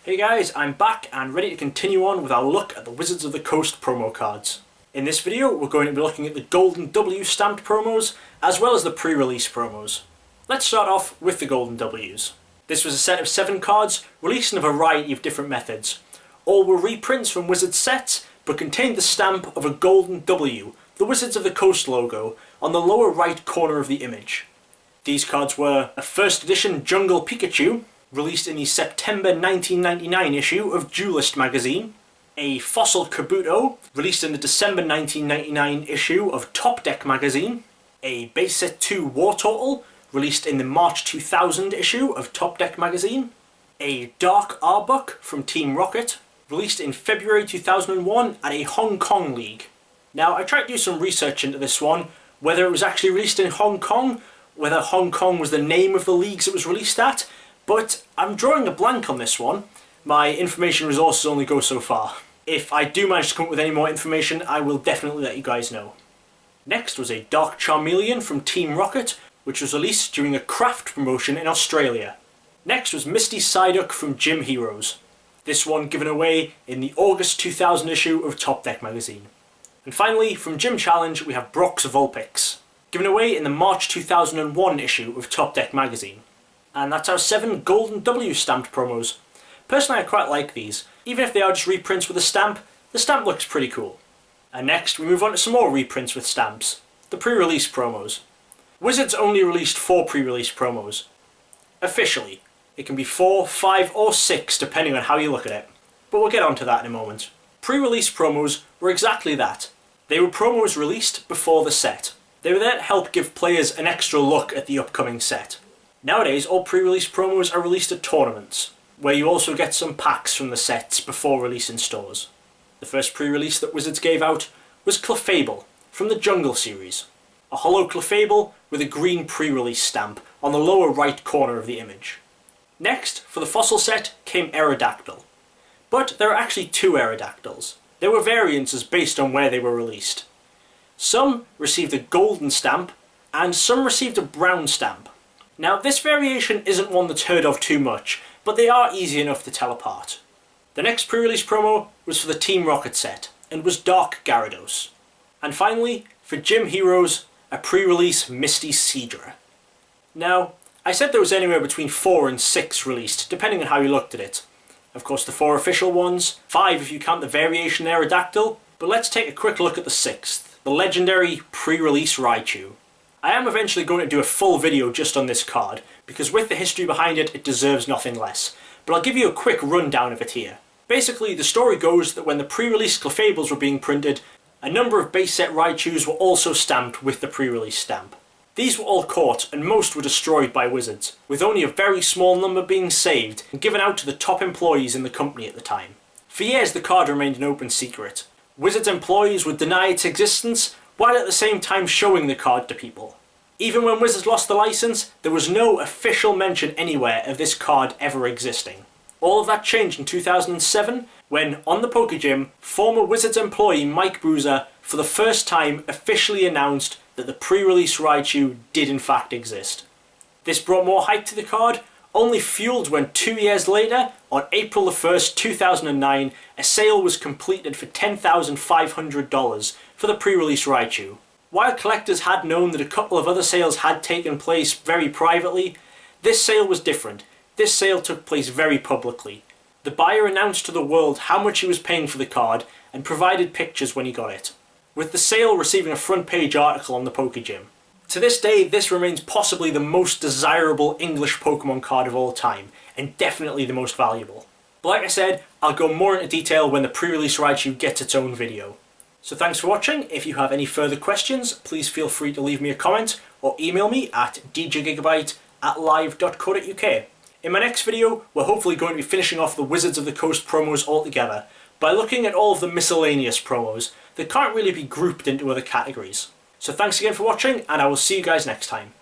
Hey guys, I'm back and ready to continue on with our look at the Wizards of the Coast promo cards. In this video we're going to be looking at the Golden W stamped promos as well as the pre-release promos. Let's start off with the Golden Ws. This was a set of 7 cards released in a variety of different methods. All were reprints from Wizards sets but contained the stamp of a Golden W, the Wizards of the Coast logo, on the lower right corner of the image. These cards were a first edition Jungle Pikachu, released in the September 1999 issue of Duelist magazine, a Fossil Kabuto, released in the December 1999 issue of Top Deck magazine, a Base Set 2 War Turtle, released in the March 2000 issue of Top Deck magazine, a Dark Arbok from Team Rocket, released in February 2001 at a Hong Kong league. Now, I tried to do some research into this one, whether it was actually released in Hong Kong, whether Hong Kong was the name of the leagues it was released at, but I'm drawing a blank on this one. My information resources only go so far. If I do manage to come up with any more information, I will definitely let you guys know. Next was a Dark Charmeleon from Team Rocket, which was released during a craft promotion in Australia. Next was Misty Psyduck from Gym Heroes. This one given away in the August 2000 issue of Top Deck magazine. And finally, from Gym Challenge, we have Brock's Vulpix, given away in the March 2001 issue of Top Deck magazine. And that's our 7 Golden W stamped promos. Personally, I quite like these. Even if they are just reprints with a stamp, the stamp looks pretty cool. And next, we move on to some more reprints with stamps. The pre-release promos. Wizards only released 4 pre-release promos. Officially. It can be 4, 5 or 6 depending on how you look at it. But we'll get onto that in a moment. Pre-release promos were exactly that. They were promos released before the set. They were there to help give players an extra look at the upcoming set. Nowadays, all pre-release promos are released at tournaments, where you also get some packs from the sets before release in stores. The first pre-release that Wizards gave out was Clefable, from the Jungle series. A hollow Clefable with a green pre-release stamp on the lower right corner of the image. Next, for the Fossil set, came Aerodactyl. But there are actually 2 Aerodactyls. There were variances based on where they were released. Some received a golden stamp, and some received a brown stamp. Now, this variation isn't one that's heard of too much, but they are easy enough to tell apart. The next pre-release promo was for the Team Rocket set, and was Dark Gyarados. And finally, for Gym Heroes, a pre-release Misty Seadra. Now, I said there was anywhere between 4 and 6 released, depending on how you looked at it. Of course, the 4 official ones, 5 if you count the variation Aerodactyl, but let's take a quick look at the 6th, the legendary pre-release Raichu. I am eventually going to do a full video just on this card, because with the history behind it, it deserves nothing less. But I'll give you a quick rundown of it here. Basically, the story goes that when the pre-release Clefables were being printed, a number of base set Raichus were also stamped with the pre-release stamp. These were all caught, and most were destroyed by Wizards, with only a very small number being saved and given out to the top employees in the company at the time. For years, the card remained an open secret. Wizards employees would deny its existence, while at the same time showing the card to people. Even when Wizards lost the license, there was no official mention anywhere of this card ever existing. All of that changed in 2007, when, on the Pokegym, former Wizards employee Mike Boozer for the first time officially announced that the pre-release Raichu did in fact exist. This brought more hype to the card, only fueled when 2 years later, on April the 1st, 2009, a sale was completed for $10,500 for the pre-release Raichu. While collectors had known that a couple of other sales had taken place very privately, this sale was different. This sale took place very publicly. The buyer announced to the world how much he was paying for the card and provided pictures when he got it, with the sale receiving a front page article on the Pokegym. To this day, this remains possibly the most desirable English Pokemon card of all time, and definitely the most valuable. But like I said, I'll go more into detail when the pre-release Raichu gets its own video. So thanks for watching. If you have any further questions, please feel free to leave me a comment or email me at djgigabyte@live.co.uk. In my next video, we're hopefully going to be finishing off the Wizards of the Coast promos altogether by looking at all of the miscellaneous promos that can't really be grouped into other categories. So thanks again for watching, and I will see you guys next time.